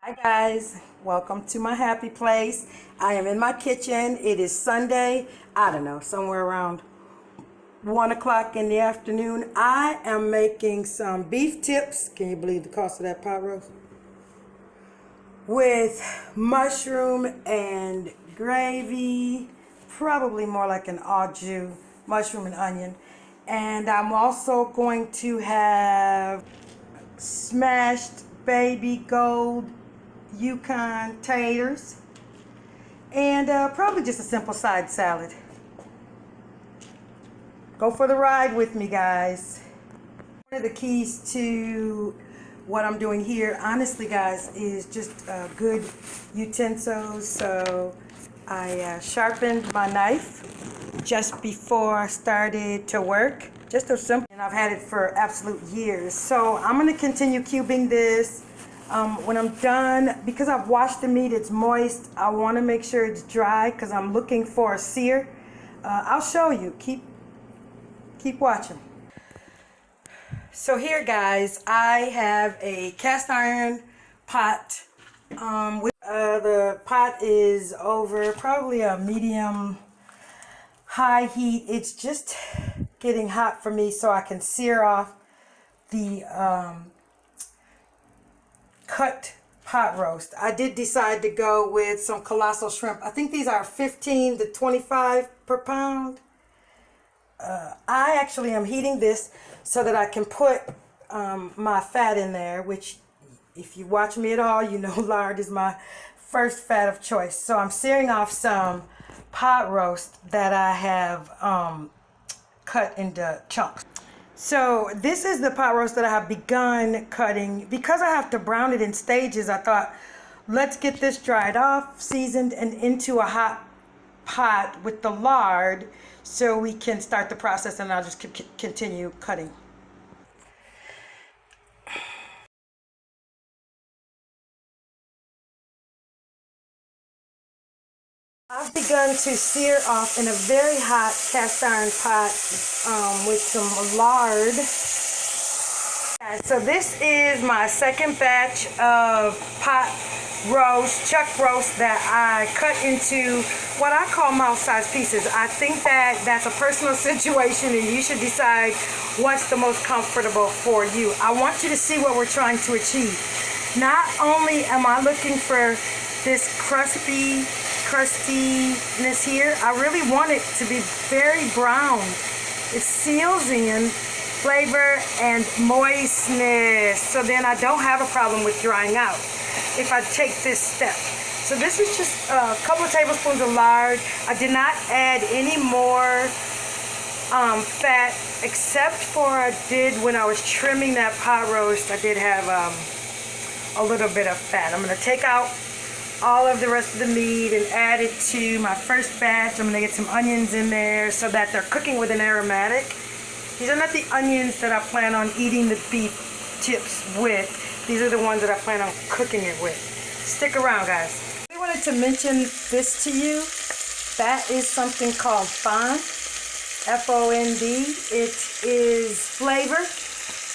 Hi guys, welcome to my happy place. I am in my kitchen. It is Sunday, I don't know, somewhere around 1 o'clock in the afternoon. I am making some beef tips. Can you believe the cost of that pot roast? With mushroom and gravy, probably more like an au jus, mushroom and onion. And I'm also going to have smashed baby gold Yukon taters, and probably just a simple side salad. Go for the ride with me, guys. One of the keys to what I'm doing here, honestly, guys, is just good utensils. So I sharpened my knife just before I started to work. Just so simple, and I've had it for absolute years. So I'm going to continue cubing this. When I'm done, because I've washed the meat, it's moist. I want to make sure it's dry because I'm looking for a sear. I'll show you. Keep watching. So here, guys, I have a cast iron pot. The pot is over probably a medium high heat. It's just getting hot for me so I can sear off the cut pot roast. I did decide to go with some colossal shrimp. I think these are 15 to 25 per pound. I actually am heating this so that I can put my fat in there, which if you watch me at all, you know lard is my first fat of choice. So I'm searing off some pot roast that I have cut into chunks. So this is the pot roast that I have begun cutting. Because I have to brown it in stages, I thought, let's get this dried off, seasoned, and into a hot pot with the lard so we can start the process, and I'll just continue cutting. I've begun to sear off in a very hot cast iron pot with some lard. So this is my second batch of pot roast, chuck roast that I cut into what I call mouth-sized pieces. I think that that's a personal situation and you should decide what's the most comfortable for you. I want you to see what we're trying to achieve. Not only am I looking for this crustiness here, I really want it to be very brown. It seals in flavor and moistness, so then I don't have a problem with drying out if I take this step. So this is just a couple of tablespoons of lard. I did not add any more fat, except for I did when I was trimming that pot roast. I did have a little bit of fat. I'm going to take out all of the rest of the meat and add it to my first batch. I'm going to get some onions in there so that they're cooking with an aromatic. These are not the onions that I plan on eating the beef tips with. These are the ones that I plan on cooking it with. Stick around, guys. I wanted to mention this to you. That is something called fond, F-O-N-D. It is flavor.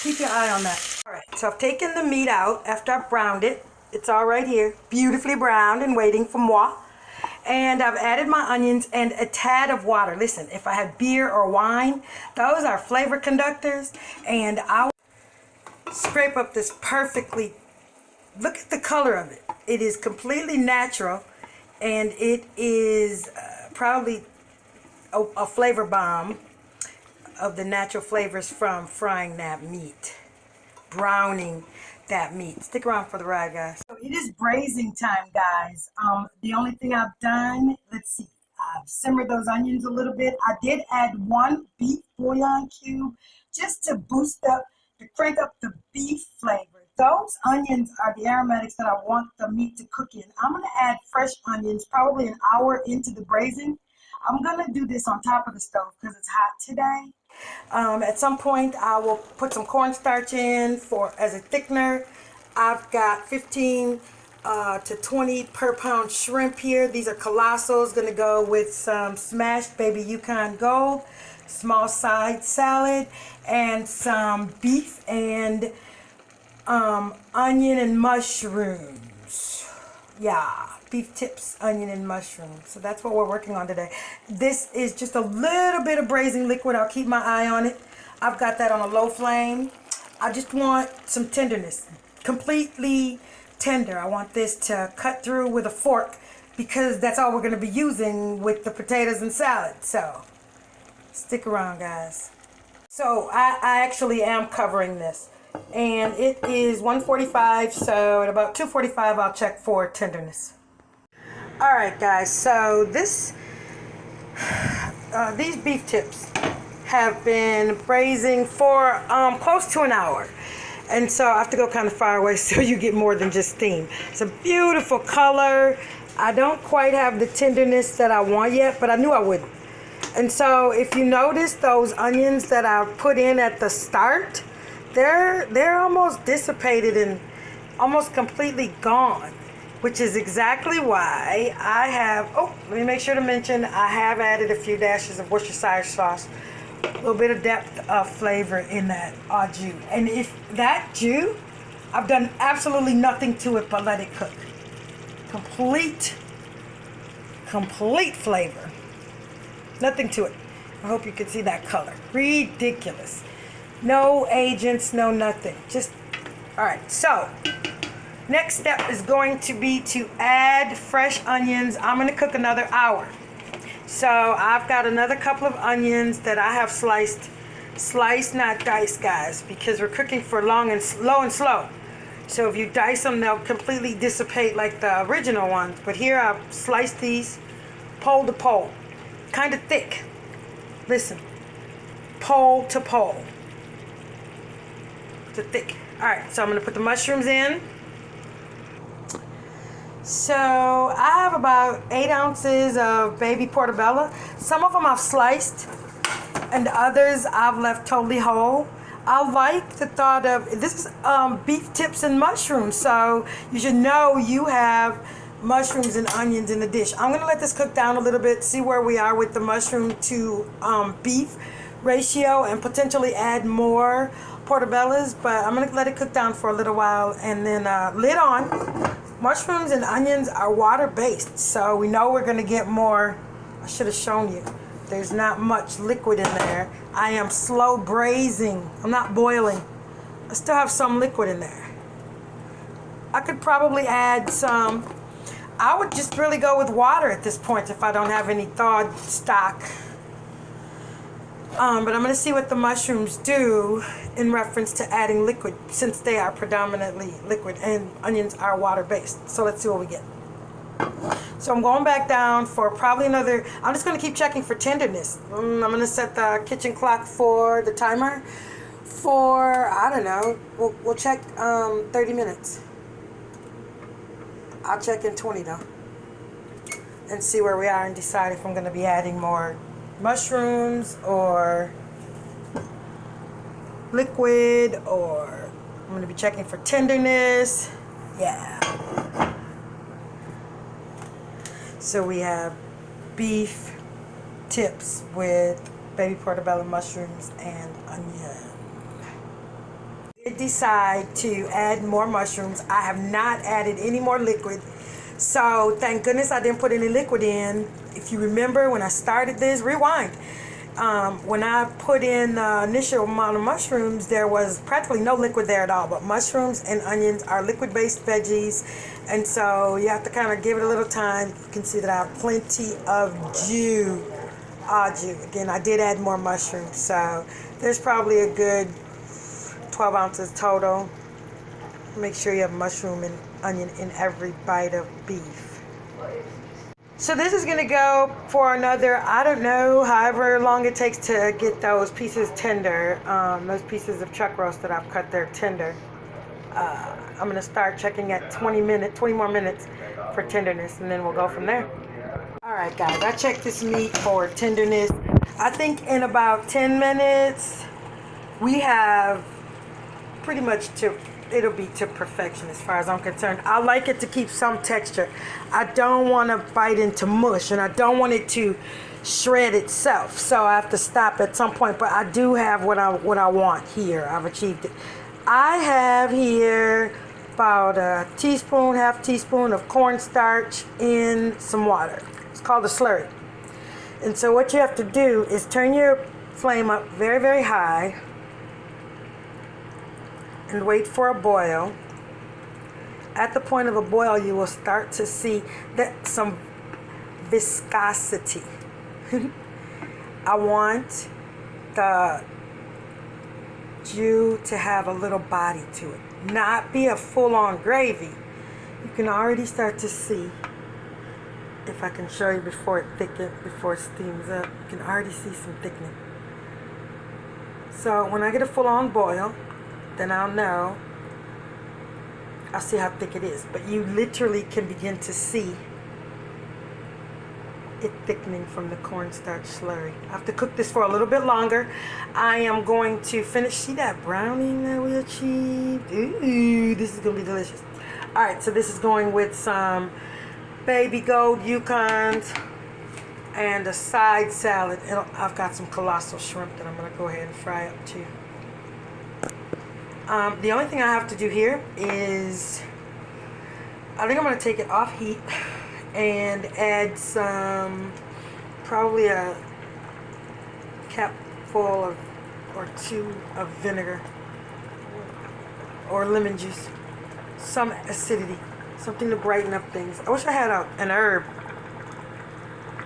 Keep your eye on that. All right, so I've taken the meat out after I've browned it. It's all right here, beautifully browned and waiting for moi. And I've added my onions and a tad of water. Listen, if I had beer or wine, those are flavor conductors. And I'll scrape up this perfectly. Look at the color of it. It is completely natural, and it is probably a flavor bomb of the natural flavors from frying that meat, browning that meat. Stick around for the ride, guys. So it is braising time, guys. The only thing I've done, let's see, I've simmered those onions a little bit. I did add one beef bouillon cube just to boost up, to crank up the beef flavor. Those onions are the aromatics that I want the meat to cook in. I'm going to add fresh onions probably an hour into the braising. I'm going to do this on top of the stove because it's hot today. At some point I will put some cornstarch in as a thickener. I've got 15 to 20 per pound shrimp here. These are colossals. Going to go with some smashed baby Yukon Gold, small side salad, and some beef and onion and mushrooms. Yeah, beef tips, onion, and mushroom. So that's what we're working on today. This is just a little bit of braising liquid. I'll keep my eye on it. I've got that on a low flame. I just want some tenderness, completely tender. I want this to cut through with a fork because that's all we're going to be using with the potatoes and salad. So stick around, guys. So I actually am covering this. And it is 1:45, so at about 2:45 I'll check for tenderness. Alright guys, so these beef tips have been braising for close to an hour. And so I have to go kind of far away so you get more than just steam. It's a beautiful color. I don't quite have the tenderness that I want yet, but I knew I would. And so if you notice those onions that I put in at the start, they're almost dissipated and almost completely gone, which is exactly why I have, let me make sure to mention, I have added a few dashes of Worcestershire sauce, a little bit of depth of flavor in that jus. And if that jus, I've done absolutely nothing to it but let it cook. Complete flavor. Nothing to it. I hope you can see that color. Ridiculous. No agents, no nothing. Just, all right. So, next step is going to be to add fresh onions. I'm going to cook another hour. So, I've got another couple of onions that I have sliced. Sliced, not diced, guys, because we're cooking for low and slow. So, if you dice them, they'll completely dissipate like the original ones. But here, I've sliced these pole to pole. Kind of thick. Listen. Pole to pole. To thick. Alright, so I'm going to put the mushrooms in. So I have about 8 ounces of baby portabella. Some of them I've sliced and others I've left totally whole. I like the thought of, this is beef tips and mushrooms, so you should know you have mushrooms and onions in the dish. I'm going to let this cook down a little bit, see where we are with the mushroom to beef ratio, and potentially add more portabellas, but I'm going to let it cook down for a little while and then lid on. Mushrooms and onions are water based, so we know we're going to get more. I should have shown you. There's not much liquid in there. I am slow braising. I'm not boiling. I still have some liquid in there. I could probably add some. I would just really go with water at this point if I don't have any thawed stock. But I'm going to see what the mushrooms do in reference to adding liquid, since they are predominantly liquid and onions are water based. So let's see what we get. So I'm going back down for probably another, I'm just going to keep checking for tenderness. I'm going to set the kitchen clock for the timer for, I don't know, we'll check 30 minutes. I'll check in 20 though and see where we are and decide if I'm going to be adding more mushrooms or liquid, or I'm going to be checking for tenderness. Yeah. So we have beef tips with baby portabella mushrooms and onion. I did decide to add more mushrooms. I have not added any more liquid. So thank goodness I didn't put any liquid in. If you remember when I started this, rewind. When I put in the initial amount of mushrooms, there was practically no liquid there at all. But mushrooms and onions are liquid-based veggies, and so you have to kind of give it a little time. You can see that I have plenty of jus. Again, I did add more mushrooms, so there's probably a good 12 ounces total. Make sure you have mushroom and onion in every bite of beef. So this is going to go for another, I don't know, however long it takes to get those pieces tender. Those pieces of chuck roast that I've cut there tender. I'm going to start checking at 20 more minutes for tenderness, and then we'll go from there. Alright guys, I checked this meat for tenderness. I think in about 10 minutes we have pretty much it'll be to perfection as far as I'm concerned. I like it to keep some texture. I don't want to bite into mush, and I don't want it to shred itself. So I have to stop at some point, but I do have what I want here. I've achieved it. I have here about a teaspoon, half teaspoon of cornstarch in some water. It's called a slurry. And so what you have to do is turn your flame up very, very high and wait for a boil. At the point of a boil, you will start to see that some viscosity. I want the jus to have a little body to it, not be a full-on gravy. You can already start to see, if I can show you before it thickens, before it steams up, you can already see some thickening. So when I get a full-on boil, then I'll know, I'll see how thick it is. But you literally can begin to see it thickening from the cornstarch slurry. I have to cook this for a little bit longer. I am going to finish. See that browning that we achieved? Ooh, this is gonna be delicious. All right, so this is going with some baby gold Yukons and a side salad. And I've got some colossal shrimp that I'm gonna go ahead and fry up too. The only thing I have to do here is, I think I'm gonna take it off heat and add some, probably a cap full of, or two of vinegar or lemon juice, some acidity, something to brighten up things. I wish I had an herb.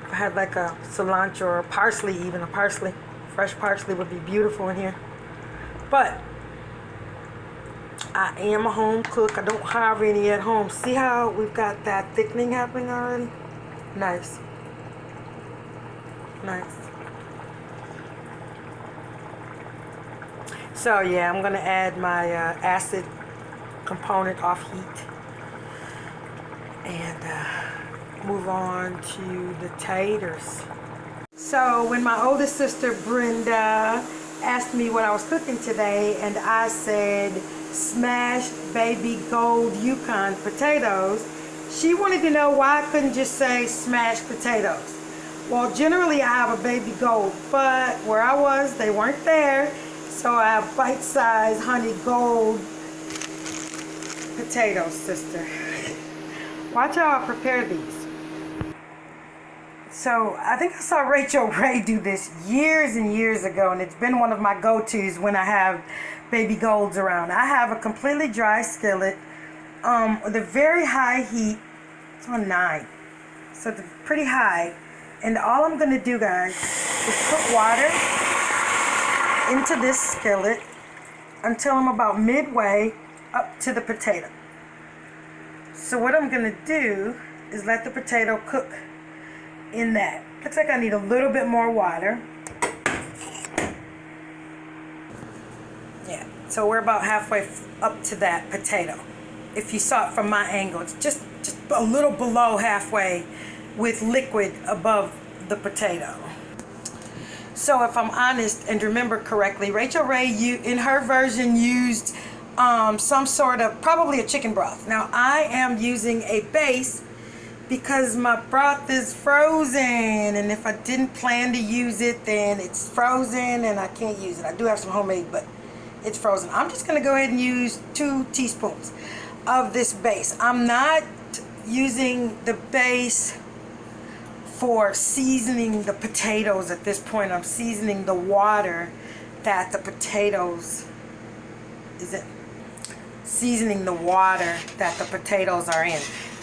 If I had like a cilantro or parsley, even a parsley, fresh parsley would be beautiful in here. But I am a home cook. I don't have any at home. See how we've got that thickening happening already? Nice. Nice. So yeah, I'm going to add my acid component off heat. And move on to the taters. So when my oldest sister Brenda asked me what I was cooking today, and I said smashed baby gold Yukon potatoes, she wanted to know why I couldn't just say smashed potatoes. Well, generally I have a baby gold, but where I was, they weren't there, so I have bite-sized honey gold potatoes, sister. Watch how I prepare these. So I think I saw Rachel Ray do this years and years ago, and it's been one of my go-tos when I have baby golds around. I have a completely dry skillet with a very high heat. It's on 9, so it's pretty high. And all I'm gonna do, guys, is put water into this skillet until I'm about midway up to the potato. So what I'm gonna do is let the potato cook in that. Looks like I need a little bit more water. Yeah, so we're about halfway up to that potato. If you saw it from my angle, it's just a little below halfway with liquid above the potato. So if I'm honest and remember correctly, Rachel Ray, in her version, used some sort of, probably a chicken broth. Now I am using a base because my broth is frozen, and if I didn't plan to use it, then it's frozen and I can't use it. I do have some homemade, but it's frozen. I'm just going to go ahead and use 2 teaspoons of this base. I'm not using the base for seasoning the potatoes at this point. I'm seasoning the water that the potatoes is in. Seasoning the water that the potatoes are in.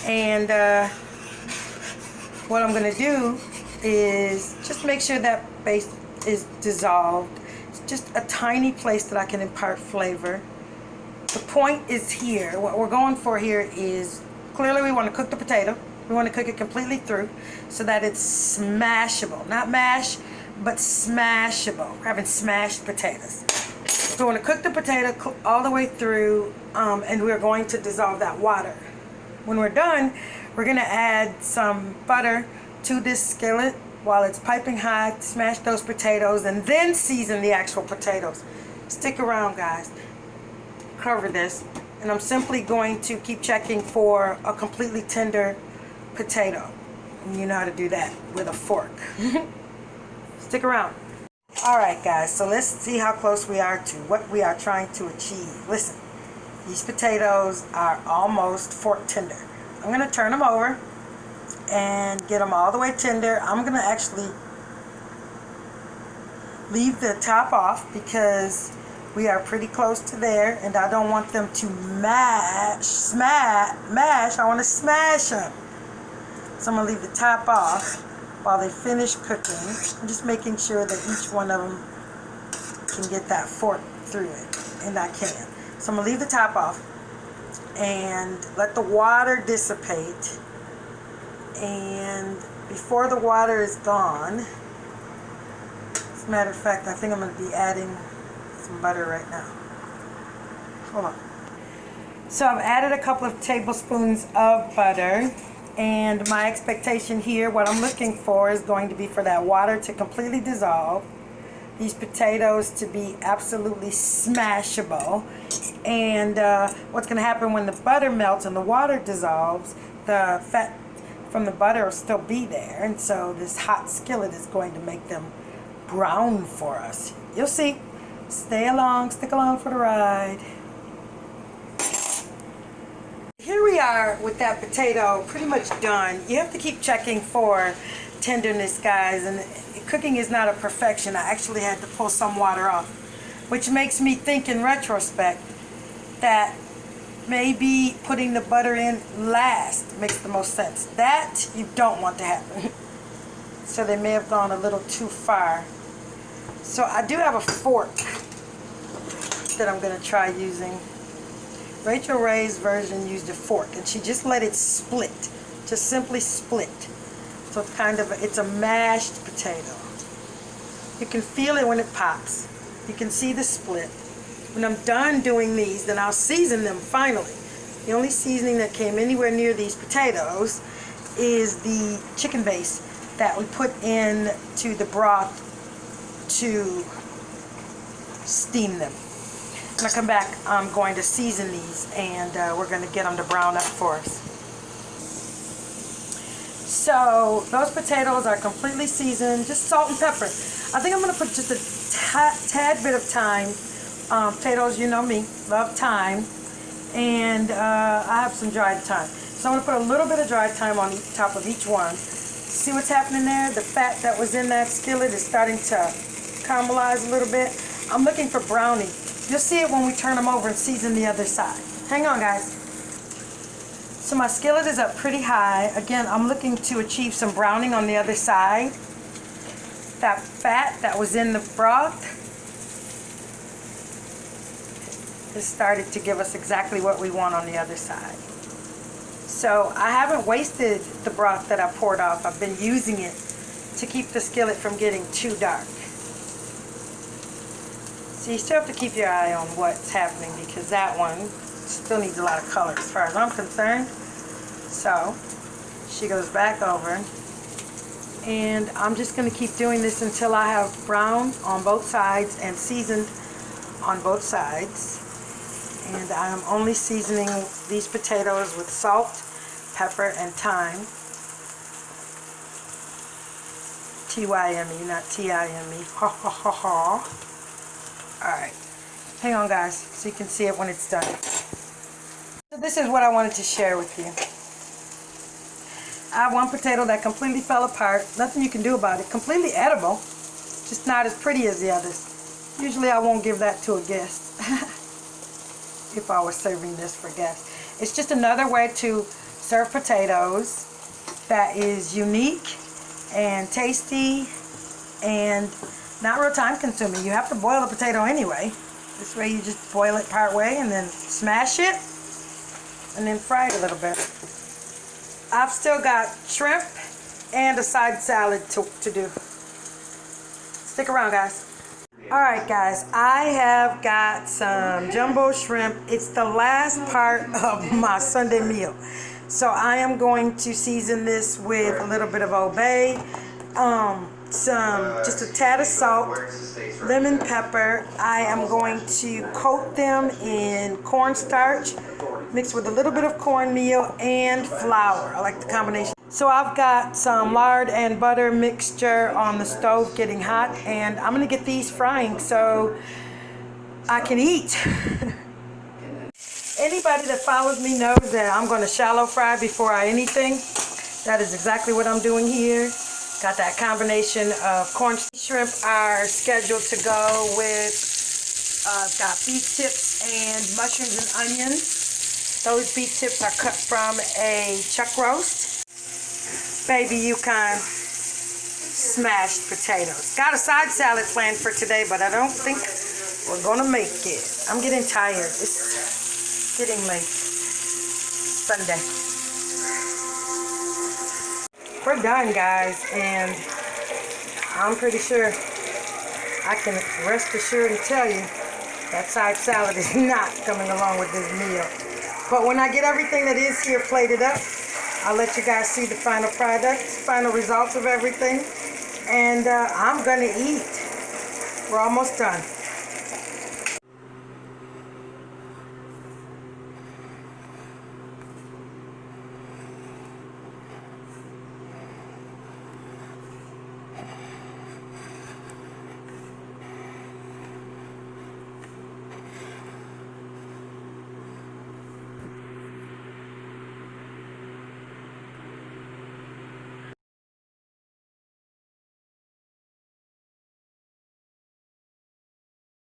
And what I'm going to do is just make sure that base is dissolved. It's just a tiny place that I can impart flavor. The point is here, what we're going for here is, clearly we want to cook the potato. We want to cook it completely through so that it's smashable. Not mash, but smashable. We're having smashed potatoes. So we want to cook the potato all the way through, and we're going to dissolve that water. When we're done, we're going to add some butter to this skillet while it's piping hot, smash those potatoes, and then season the actual potatoes. Stick around, guys. Cover this, and I'm simply going to keep checking for a completely tender potato. And you know how to do that with a fork. Stick around. Alright guys, so let's see how close we are to what we are trying to achieve. Listen, These potatoes are almost fork tender. I'm going to turn them over and get them all the way tender. I'm going to actually leave the top off because we are pretty close to there, and I don't want them to mash. I want to smash them. So I'm going to leave the top off while they finish cooking. I'm just making sure that each one of them can get that fork through it, and I can. So I'm going to leave the top off and let the water dissipate. And before the water is gone, as a matter of fact, I think I'm going to be adding some butter right now. Hold on. So I've added a couple of tablespoons of butter, and my expectation here, what I'm looking for, is going to be for that water to completely dissolve, these potatoes to be absolutely smashable, and what's going to happen when the butter melts and the water dissolves, the fat from the butter will still be there, and so this hot skillet is going to make them brown for us. You'll see. Stay along, stick along for the ride. Here we are with that potato pretty much done. You have to keep checking for tenderness, guys, and cooking is not a perfection. I actually had to pull some water off, which makes me think in retrospect that maybe putting the butter in last makes the most sense. That you don't want to happen. So they may have gone a little too far. So I do have a fork that I'm going to try using. Rachel Ray's version used a fork, and she just let it split, just simply split. So it's kind of it's a mashed potato. You can feel it when it pops. You can see the split. When I'm done doing these, then I'll season them finally. The only seasoning that came anywhere near these potatoes is the chicken base that we put in to the broth to steam them. When I come back, I'm going to season these, and we're going to get them to brown up for us. So those potatoes are completely seasoned, just salt and pepper. I think I'm going to put just a tad bit of thyme. Potatoes, you know me, love thyme, and I have some dried thyme. So I'm going to put a little bit of dried thyme on top of each one. See what's happening there? The fat that was in that skillet is starting to caramelize a little bit. I'm looking for browning. You'll see it when we turn them over and season the other side. Hang on, guys. So my skillet is up pretty high. Again, I'm looking to achieve some browning on the other side. That fat that was in the broth has started to give us exactly what we want on the other side. So I haven't wasted the broth that I poured off. I've been using it to keep the skillet from getting too dark. So you still have to keep your eye on what's happening, because that one still needs a lot of color as far as I'm concerned. So she goes back over, and I'm just going to keep doing this until I have brown on both sides and seasoned on both sides. And I'm only seasoning these potatoes with salt, pepper, and thyme. T-Y-M-E, not T-I-M-E. Ha ha ha ha. Alright, hang on, guys, so you can see it when it's done. So this is what I wanted to share with you. I have one potato that completely fell apart. Nothing you can do about it. Completely edible, just not as pretty as the others. Usually I won't give that to a guest if I was serving this for guests. It's just another way to serve potatoes that is unique and tasty and not real time consuming. You have to boil the potato anyway. This way you just boil it part way and then smash it and then fry it a little bit. I've still got shrimp and a side salad to do. Stick around, guys. Alright, guys, I have got some jumbo shrimp. It's the last part of my Sunday meal. So I am going to season this with a little bit of Old Bay, just a tad of salt, lemon pepper. I am going to coat them in cornstarch mixed with a little bit of cornmeal and flour. I like the combination. So I've got some lard and butter mixture on the stove getting hot, and I'm going to get these frying so I can eat. Anybody that follows me knows that I'm going to shallow fry before I anything. That is exactly what I'm doing here. Got that combination of corn shrimp are scheduled to go with, got beef tips and mushrooms and onions. Those beef tips are cut from a chuck roast. Baby Yukon smashed potatoes. Got a side salad planned for today, but I don't think we're gonna make it. I'm getting tired. It's getting late. Sunday. We're done, guys, and I'm pretty sure I can rest assured and tell you that side salad is not coming along with this meal. But when I get everything that is here plated up, I'll let you guys see the final product, final results of everything, and I'm gonna eat. We're almost done.